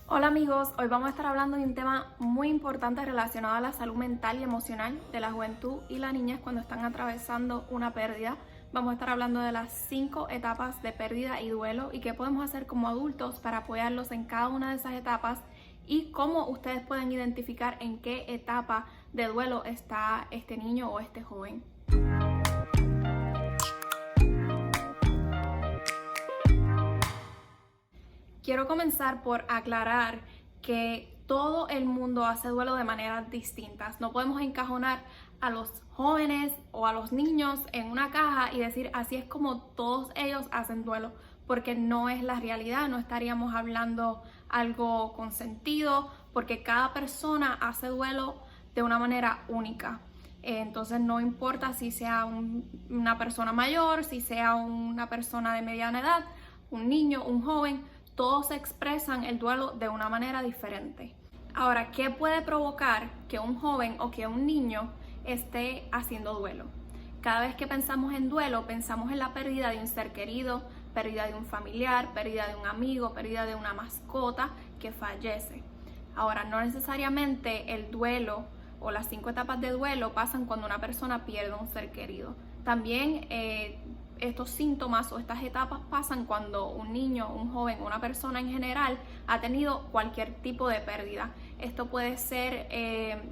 Hola amigos, hoy vamos a estar hablando de un tema muy importante relacionado a la salud mental y emocional de la juventud y la niñez cuando están atravesando una pérdida. Vamos a estar hablando de las 5 etapas de pérdida y duelo y qué podemos hacer como adultos para apoyarlos en cada una de esas etapas y cómo ustedes pueden identificar en qué etapa de duelo está este niño o este joven. Quiero comenzar por aclarar que todo el mundo hace duelo de maneras distintas. No podemos encajonar a los jóvenes o a los niños en una caja y decir así es como todos ellos hacen duelo, porque no es la realidad, no estaríamos hablando algo con sentido, porque cada persona hace duelo de una manera única. Entonces no importa si sea una persona mayor, si sea una persona de mediana edad, un niño, un joven, todos expresan el duelo de una manera diferente. Ahora, ¿qué puede provocar que un joven o que un niño esté haciendo duelo? Cada vez que pensamos en duelo, pensamos en la pérdida de un ser querido, pérdida de un familiar, pérdida de un amigo, pérdida de una mascota que fallece. Ahora, no necesariamente el duelo o las 5 etapas de duelo pasan cuando una persona pierde un ser querido. También estos síntomas o estas etapas pasan cuando un niño, un joven, una persona en general ha tenido cualquier tipo de pérdida. Esto puede ser,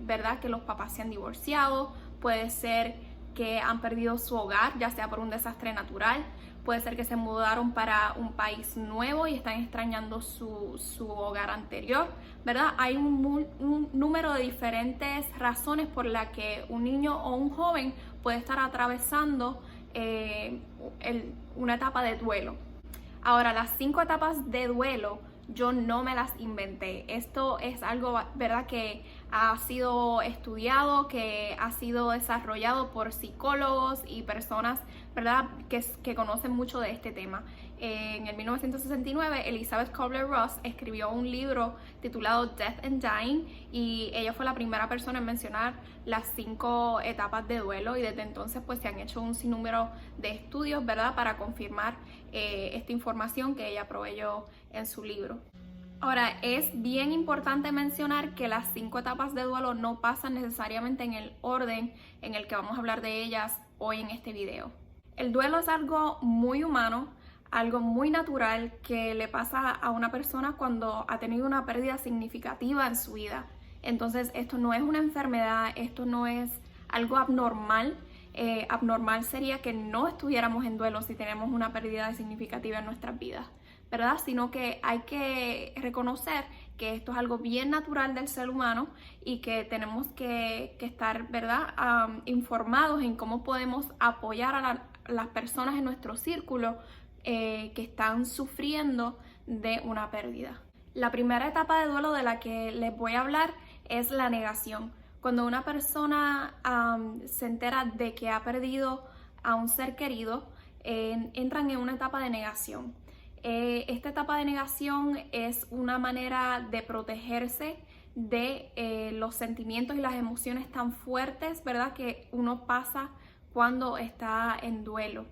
¿verdad?, que los papás se han divorciado, puede ser que han perdido su hogar, ya sea por un desastre natural, puede ser que se mudaron para un país nuevo y están extrañando su hogar anterior, ¿verdad? Hay un número de diferentes razones por las que un niño o un joven puede estar atravesando una etapa de duelo. Ahora, las 5 etapas de duelo yo no me las inventé. Esto es algo, ¿verdad?, que ha sido estudiado, que ha sido desarrollado por psicólogos y personas, ¿verdad?, que conocen mucho de este tema. En el 1969, Elizabeth Kubler-Ross escribió un libro titulado Death and Dying y ella fue la primera persona en mencionar las 5 etapas de duelo y desde entonces pues se han hecho un sinnúmero de estudios, ¿verdad?, para confirmar esta información que ella proveyó en su libro. Ahora, es bien importante mencionar que las 5 etapas de duelo no pasan necesariamente en el orden en el que vamos a hablar de ellas hoy en este video. El duelo es algo muy humano, algo muy natural que le pasa a una persona cuando ha tenido una pérdida significativa en su vida. Entonces, esto no es una enfermedad, esto no es algo abnormal. Abnormal sería que no estuviéramos en duelo si tenemos una pérdida significativa en nuestras vidas, ¿verdad? Sino que hay que reconocer que esto es algo bien natural del ser humano y que tenemos que estar, ¿verdad?, informados en cómo podemos apoyar a las personas en nuestro círculo que están sufriendo de una pérdida. La primera etapa de duelo de la que les voy a hablar es la negación. Cuando una persona se entera de que ha perdido a un ser querido, entran en una etapa de negación. Esta etapa de negación es una manera de protegerse de los sentimientos y las emociones tan fuertes, ¿verdad?, que uno pasa cuando está en duelo.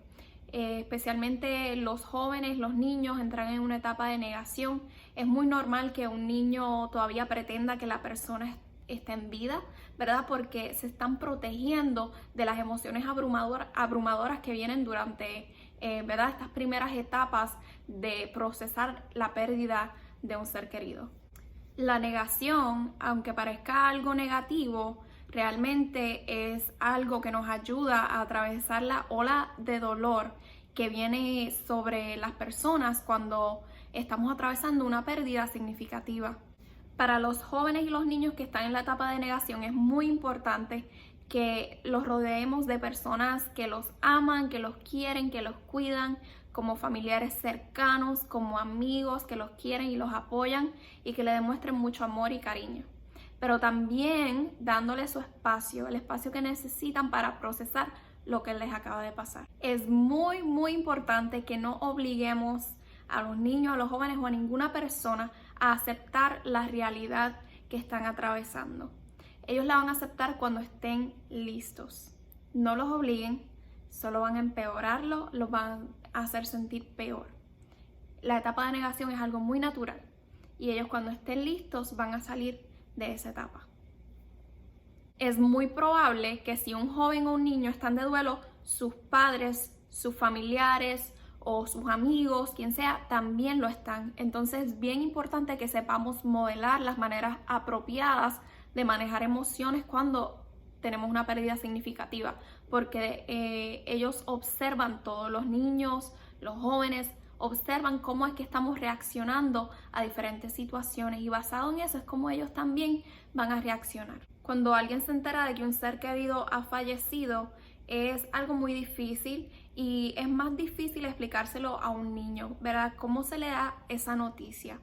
Especialmente los jóvenes, los niños entran en una etapa de negación. Es muy normal que un niño todavía pretenda que la persona está en vida, ¿verdad?, porque se están protegiendo de las emociones abrumadoras que vienen durante, ¿verdad?, estas primeras etapas de procesar la pérdida de un ser querido. La negación, aunque parezca algo negativo, realmente es algo que nos ayuda a atravesar la ola de dolor que viene sobre las personas cuando estamos atravesando una pérdida significativa. Para los jóvenes y los niños que están en la etapa de negación es muy importante que los rodeemos de personas que los aman, que los quieren, que los cuidan, como familiares cercanos, como amigos que los quieren y los apoyan y que le demuestren mucho amor y cariño. Pero también dándoles su espacio, el espacio que necesitan para procesar lo que les acaba de pasar. Es muy, muy importante que no obliguemos a los niños, a los jóvenes o a ninguna persona a aceptar la realidad que están atravesando. Ellos la van a aceptar cuando estén listos. No los obliguen, solo van a empeorarlo, los van a hacer sentir peor. La etapa de negación es algo muy natural y ellos cuando estén listos van a salir de esa etapa. Es muy probable que si un joven o un niño están de duelo, sus padres, sus familiares o sus amigos, quien sea, también lo están. Entonces es bien importante que sepamos modelar las maneras apropiadas de manejar emociones cuando tenemos una pérdida significativa, porque ellos observan todo, los niños, los jóvenes, observan cómo es que estamos reaccionando a diferentes situaciones y basado en eso es como ellos también van a reaccionar. Cuando alguien se entera de que un ser querido ha fallecido, es algo muy difícil y es más difícil explicárselo a un niño, ¿verdad? ¿Cómo se le da esa noticia?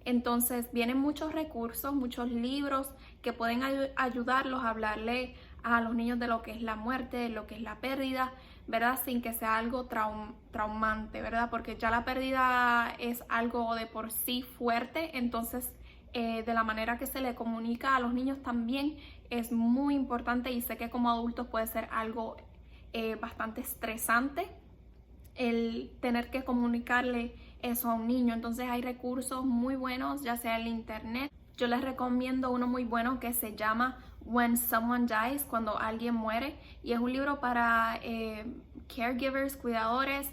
Entonces vienen muchos recursos, muchos libros que pueden ayudarlos a hablarle a los niños de lo que es la muerte, de lo que es la pérdida, ¿verdad? Sin que sea algo traumante, ¿verdad? Porque ya la pérdida es algo de por sí fuerte, entonces de la manera que se le comunica a los niños también es muy importante y sé que como adultos puede ser algo bastante estresante el tener que comunicarle eso a un niño. Entonces hay recursos muy buenos, ya sea en internet. Yo les recomiendo uno muy bueno que se llama When Someone Dies, cuando alguien muere, y es un libro para caregivers, cuidadores,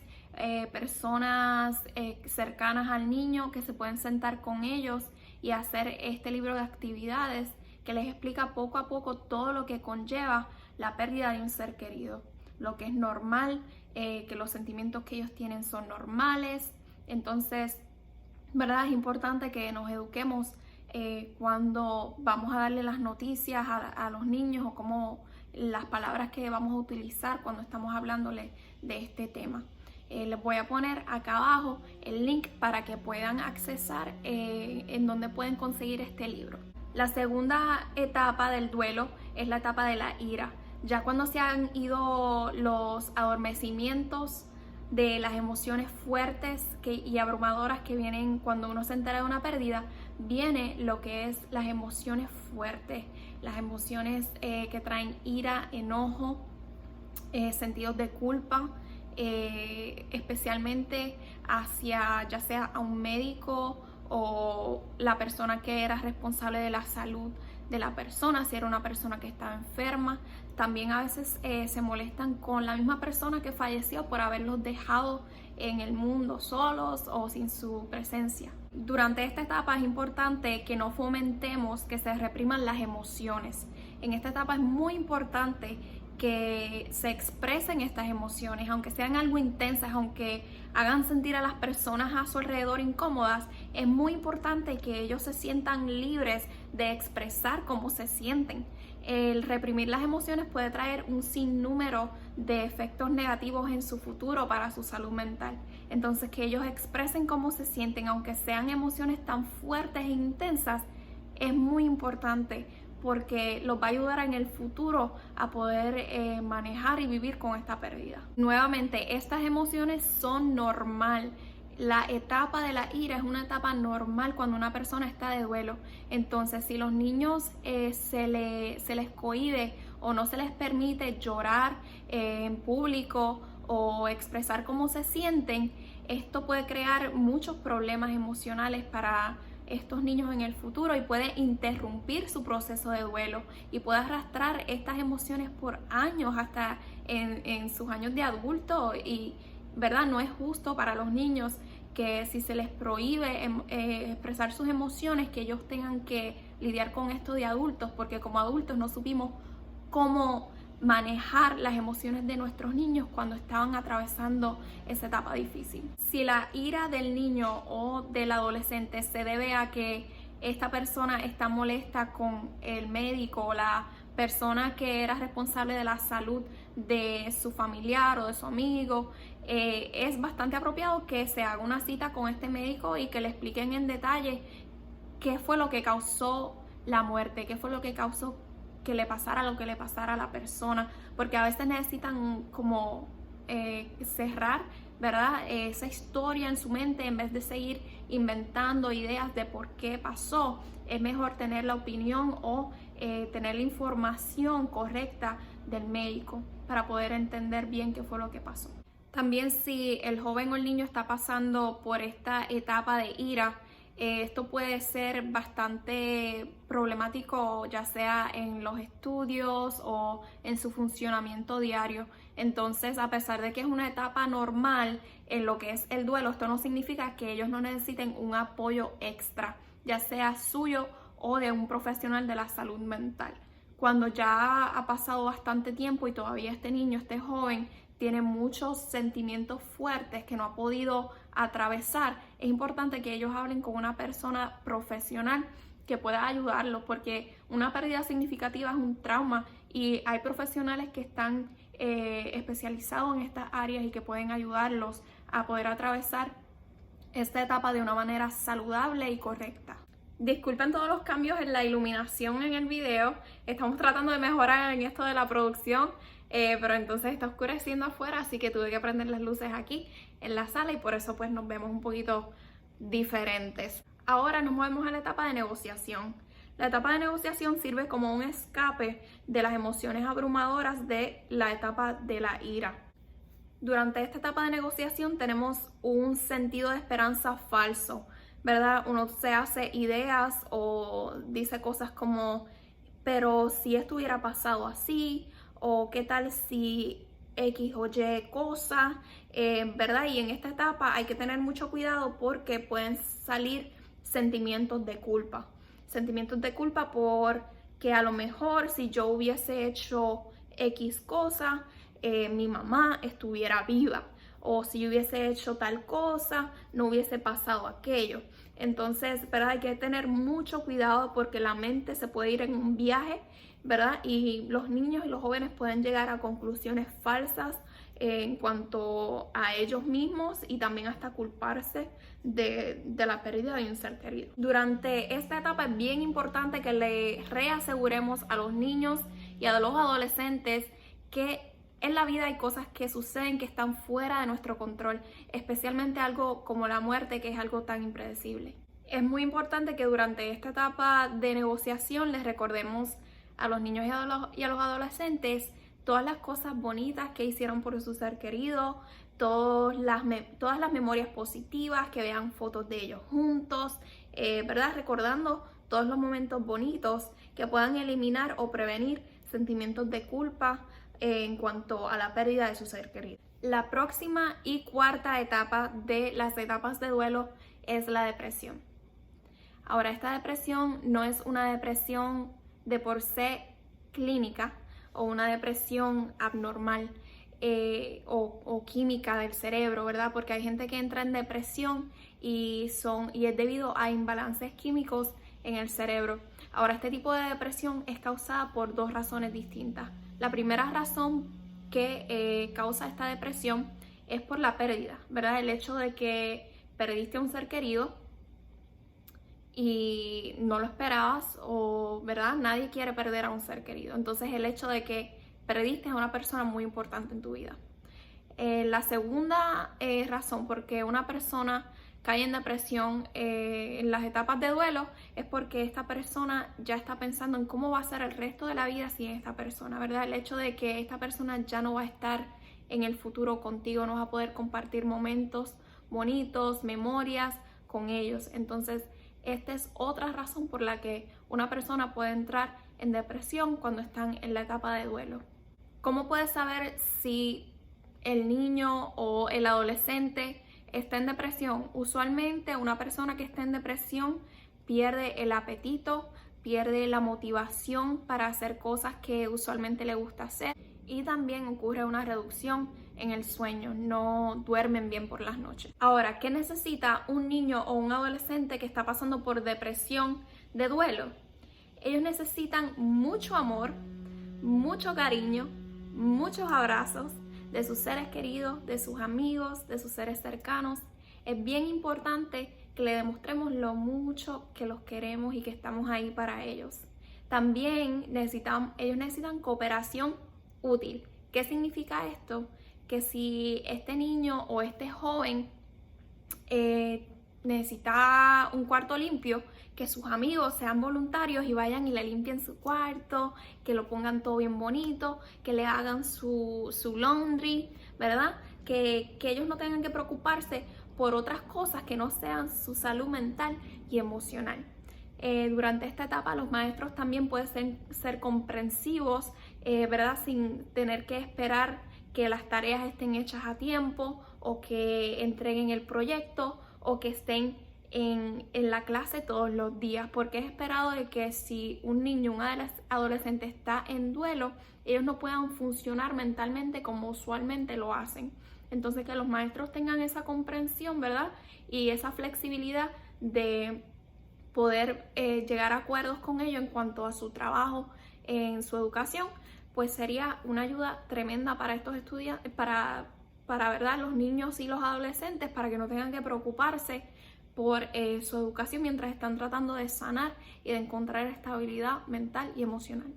personas cercanas al niño que se pueden sentar con ellos y hacer este libro de actividades que les explica poco a poco todo lo que conlleva la pérdida de un ser querido, lo que es normal, que los sentimientos que ellos tienen son normales. Entonces, ¿verdad? Es importante que nos eduquemos cuando vamos a darle las noticias a los niños o como las palabras que vamos a utilizar cuando estamos hablándole de este tema. Les voy a poner acá abajo el link para que puedan accesar en donde pueden conseguir este libro. La segunda etapa del duelo es la etapa de la ira. Ya cuando se han ido los adormecimientos de las emociones fuertes y abrumadoras que vienen cuando uno se entera de una pérdida, viene lo que es las emociones fuertes, las emociones que traen ira, enojo, sentidos de culpa, especialmente hacia ya sea a un médico o la persona que era responsable de la salud de la persona, si era una persona que estaba enferma. También a veces se molestan con la misma persona que falleció por haberlos dejado en el mundo solos o sin su presencia. Durante esta etapa es importante que no fomentemos que se repriman las emociones. En esta etapa es muy importante que se expresen estas emociones, aunque sean algo intensas, aunque hagan sentir a las personas a su alrededor incómodas. Es muy importante que ellos se sientan libres de expresar cómo se sienten. El reprimir las emociones puede traer un sinnúmero de efectos negativos en su futuro para su salud mental. Entonces, que ellos expresen cómo se sienten, aunque sean emociones tan fuertes e intensas, es muy importante porque los va a ayudar en el futuro a poder manejar y vivir con esta pérdida. Nuevamente, estas emociones son normal. La etapa de la ira es una etapa normal cuando una persona está de duelo. Entonces, si los niños se les cohíbe o no se les permite llorar en público o expresar cómo se sienten, esto puede crear muchos problemas emocionales para estos niños en el futuro y puede interrumpir su proceso de duelo y puede arrastrar estas emociones por años hasta en sus años de adulto y ¿verdad? No es justo para los niños que si se les prohíbe expresar sus emociones, que ellos tengan que lidiar con esto de adultos, porque como adultos no supimos cómo manejar las emociones de nuestros niños cuando estaban atravesando esa etapa difícil. Si la ira del niño o del adolescente se debe a que esta persona está molesta con el médico o la persona que era responsable de la salud de su familiar o de su amigo, es bastante apropiado que se haga una cita con este médico y que le expliquen en detalle qué fue lo que causó la muerte, qué fue lo que causó que le pasara lo que le pasara a la persona, porque a veces necesitan como cerrar, ¿verdad? Esa historia en su mente en vez de seguir inventando ideas de por qué pasó. Es mejor tener la opinión o tener la información correcta del médico para poder entender bien qué fue lo que pasó. También si el joven o el niño está pasando por esta etapa de ira, Esto puede ser bastante problemático, ya sea en los estudios o en su funcionamiento diario. Entonces, a pesar de que es una etapa normal en lo que es el duelo, esto no significa que ellos no necesiten un apoyo extra, ya sea suyo o de un profesional de la salud mental. Cuando ya ha pasado bastante tiempo y todavía este niño, este joven, tiene muchos sentimientos fuertes que no ha podido atravesar, es importante que ellos hablen con una persona profesional que pueda ayudarlos, porque una pérdida significativa es un trauma y hay profesionales que están especializados en estas áreas y que pueden ayudarlos a poder atravesar esta etapa de una manera saludable y correcta. Disculpen todos los cambios en la iluminación en el video, estamos tratando de mejorar en esto de la producción, pero entonces está oscureciendo afuera, así que tuve que prender las luces aquí en la sala y por eso pues nos vemos un poquito diferentes. Ahora nos movemos a la etapa de negociación. La etapa de negociación sirve como un escape de las emociones abrumadoras de la etapa de la ira. Durante esta etapa de negociación tenemos un sentido de esperanza falso, ¿verdad? Uno se hace ideas o dice cosas como, pero si esto hubiera pasado así, o qué tal si X o Y cosa, ¿verdad? Y en esta etapa hay que tener mucho cuidado porque pueden salir sentimientos de culpa. Sentimientos de culpa porque a lo mejor si yo hubiese hecho X cosa, mi mamá estuviera viva. O si yo hubiese hecho tal cosa, no hubiese pasado aquello. Entonces, ¿verdad? Hay que tener mucho cuidado porque la mente se puede ir en un viaje, ¿verdad? Y los niños y los jóvenes pueden llegar a conclusiones falsas en cuanto a ellos mismos y también hasta culparse de la pérdida de un ser querido. Durante esta etapa es bien importante que le reaseguremos a los niños y a los adolescentes que en la vida hay cosas que suceden que están fuera de nuestro control, especialmente algo como la muerte, que es algo tan impredecible. Es muy importante que durante esta etapa de negociación les recordemos a los niños y a los adolescentes todas las cosas bonitas que hicieron por su ser querido, todas las memorias positivas, que vean fotos de ellos juntos, ¿verdad? Recordando todos los momentos bonitos que puedan eliminar o prevenir sentimientos de culpa en cuanto a la pérdida de su ser querido. La próxima y cuarta etapa de las etapas de duelo es la depresión. Ahora, esta depresión no es una depresión de por sí clínica o una depresión abnormal o química del cerebro, ¿verdad? Porque hay gente que entra en depresión y es debido a imbalances químicos en el cerebro. Ahora, este tipo de depresión es causada por dos razones distintas. La primera razón que causa esta depresión es por la pérdida, ¿verdad? El hecho de que perdiste a un ser querido y no lo esperabas, o ¿verdad? Nadie quiere perder a un ser querido. Entonces el hecho de que perdiste a una persona muy importante en tu vida. La segunda razón por qué una persona cae en depresión en las etapas de duelo es porque esta persona ya está pensando en cómo va a ser el resto de la vida sin esta persona, ¿verdad? El hecho de que esta persona ya no va a estar en el futuro contigo, no vas a poder compartir momentos bonitos, memorias con ellos. Entonces, esta es otra razón por la que una persona puede entrar en depresión cuando están en la etapa de duelo. ¿Cómo puedes saber si el niño o el adolescente está en depresión? Usualmente una persona que está en depresión pierde el apetito, pierde la motivación para hacer cosas que usualmente le gusta hacer y también ocurre una reducción en el sueño, no duermen bien por las noches. Ahora, ¿qué necesita un niño o un adolescente que está pasando por depresión de duelo? Ellos necesitan mucho amor, mucho cariño, muchos abrazos de sus seres queridos, de sus amigos, de sus seres cercanos. Es bien importante que le demostremos lo mucho que los queremos y que estamos ahí para ellos. También ellos necesitan cooperación útil. ¿Qué significa esto? Que si este niño o este joven necesita un cuarto limpio, que sus amigos sean voluntarios y vayan y le limpien su cuarto, que lo pongan todo bien bonito, que le hagan su laundry, ¿verdad? Que ellos no tengan que preocuparse por otras cosas que no sean su salud mental y emocional. Durante esta etapa los maestros también pueden ser comprensivos, ¿verdad? Sin tener que esperar que las tareas estén hechas a tiempo o que entreguen el proyecto o que estén en la clase todos los días, porque es esperado de que si un niño, un adolescente está en duelo, ellos no puedan funcionar mentalmente como usualmente lo hacen. Entonces que los maestros tengan esa comprensión, ¿verdad? Y esa flexibilidad de poder llegar a acuerdos con ellos en cuanto a su trabajo en su educación, pues sería una ayuda tremenda para estos estudiantes, para ¿verdad? Los niños y los adolescentes, para que no tengan que preocuparse por su educación mientras están tratando de sanar y de encontrar estabilidad mental y emocional.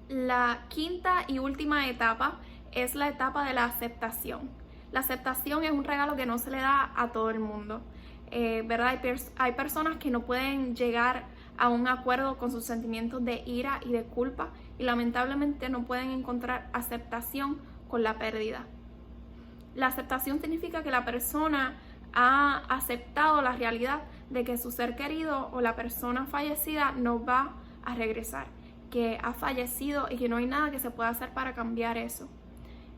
La quinta y última etapa es la etapa de la aceptación. La aceptación es un regalo que no se le da a todo el mundo. ¿Verdad? Hay personas que no pueden llegar a un acuerdo con sus sentimientos de ira y de culpa y lamentablemente no pueden encontrar aceptación con la pérdida. La aceptación significa que la persona ha aceptado la realidad de que su ser querido o la persona fallecida no va a regresar, que ha fallecido y que no hay nada que se pueda hacer para cambiar eso.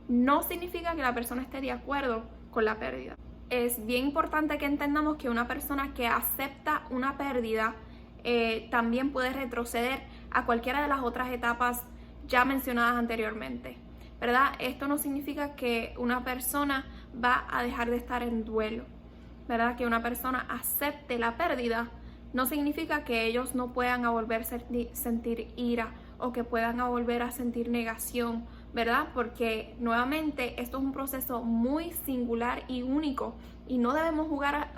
No significa que la persona esté de acuerdo con la pérdida. Es bien importante que entendamos que una persona que acepta una pérdida también puede retroceder a cualquiera de las otras etapas ya mencionadas anteriormente, ¿verdad? Esto no significa que una persona va a dejar de estar en duelo, ¿verdad? Que una persona acepte la pérdida no significa que ellos no puedan volver a sentir ira o que puedan volver a sentir negación, ¿verdad? Porque nuevamente esto es un proceso muy singular y único y no debemos juzgar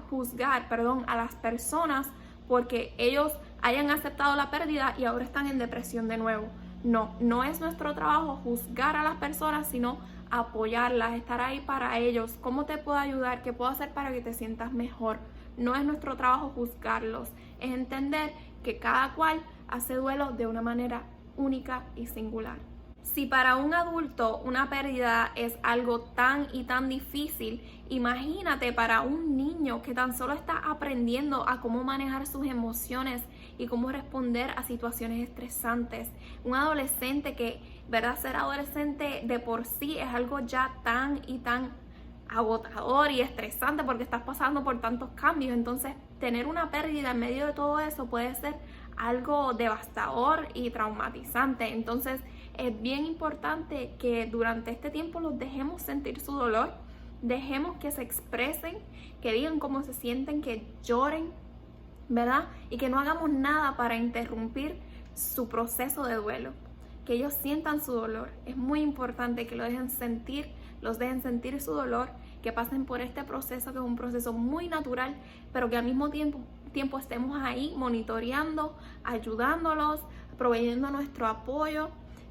a las personas porque ellos hayan aceptado la pérdida y ahora están en depresión de nuevo. No es nuestro trabajo juzgar a las personas, sino apoyarlas, estar ahí para ellos. ¿Cómo te puedo ayudar? ¿Qué puedo hacer para que te sientas mejor? No es nuestro trabajo juzgarlos, es entender que cada cual hace duelo de una manera única y singular. Si para un adulto una pérdida es algo tan y tan difícil, imagínate para un niño que tan solo está aprendiendo a cómo manejar sus emociones y cómo responder a situaciones estresantes. Un adolescente que, ¿verdad? Ser adolescente de por sí es algo ya tan y tan agotador y estresante porque estás pasando por tantos cambios. Entonces, tener una pérdida en medio de todo eso puede ser algo devastador y traumatizante. Entonces, es bien importante que durante este tiempo los dejemos sentir su dolor, dejemos que se expresen, que digan cómo se sienten, que lloren, ¿verdad? Y que no hagamos nada para interrumpir su proceso de duelo, que ellos sientan su dolor. Es muy importante que los dejen sentir su dolor, que pasen por este proceso que es un proceso muy natural, pero que al mismo tiempo estemos ahí monitoreando, ayudándolos, proveyendo nuestro apoyo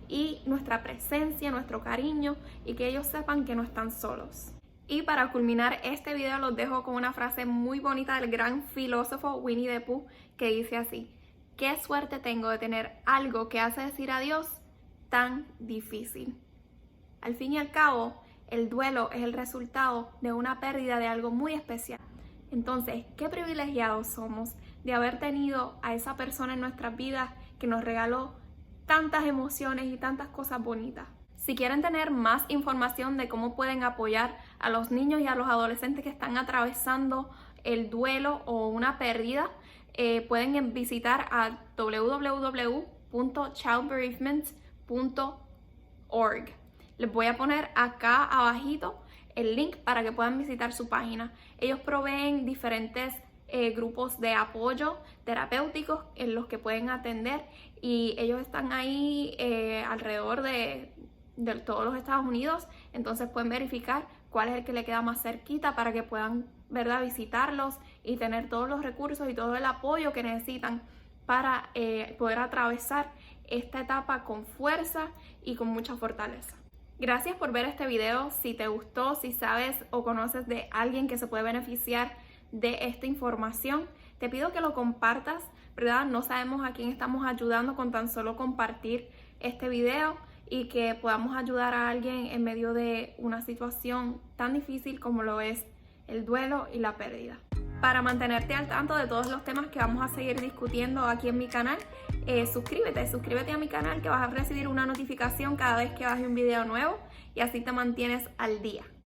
y nuestra presencia, nuestro cariño, y que ellos sepan que no están solos. Y para culminar este video los dejo con una frase muy bonita del gran filósofo Winnie the Pooh que dice así: qué suerte tengo de tener algo que hace decir adiós tan difícil. Al fin y al cabo, el duelo es el resultado de una pérdida de algo muy especial. Entonces, qué privilegiados somos de haber tenido a esa persona en nuestras vidas que nos regaló tantas emociones y tantas cosas bonitas. Si quieren tener más información de cómo pueden apoyar a los niños y a los adolescentes que están atravesando el duelo o una pérdida, pueden visitar a www.childbereavement.org. Les voy a poner acá abajito el link para que puedan visitar su página. Ellos proveen diferentes grupos de apoyo terapéuticos en los que pueden atender y ellos están ahí alrededor de todos los Estados Unidos, entonces pueden verificar cuál es el que le queda más cerquita para que puedan, ¿verdad?, visitarlos y tener todos los recursos y todo el apoyo que necesitan para poder atravesar esta etapa con fuerza y con mucha fortaleza. Gracias por ver este video. Si te gustó, si sabes o conoces de alguien que se puede beneficiar de esta información, te pido que lo compartas, ¿verdad? No sabemos a quién estamos ayudando con tan solo compartir este video y que podamos ayudar a alguien en medio de una situación tan difícil como lo es el duelo y la pérdida. Para mantenerte al tanto de todos los temas que vamos a seguir discutiendo aquí en mi canal, suscríbete a mi canal, que vas a recibir una notificación cada vez que baje un video nuevo y así te mantienes al día.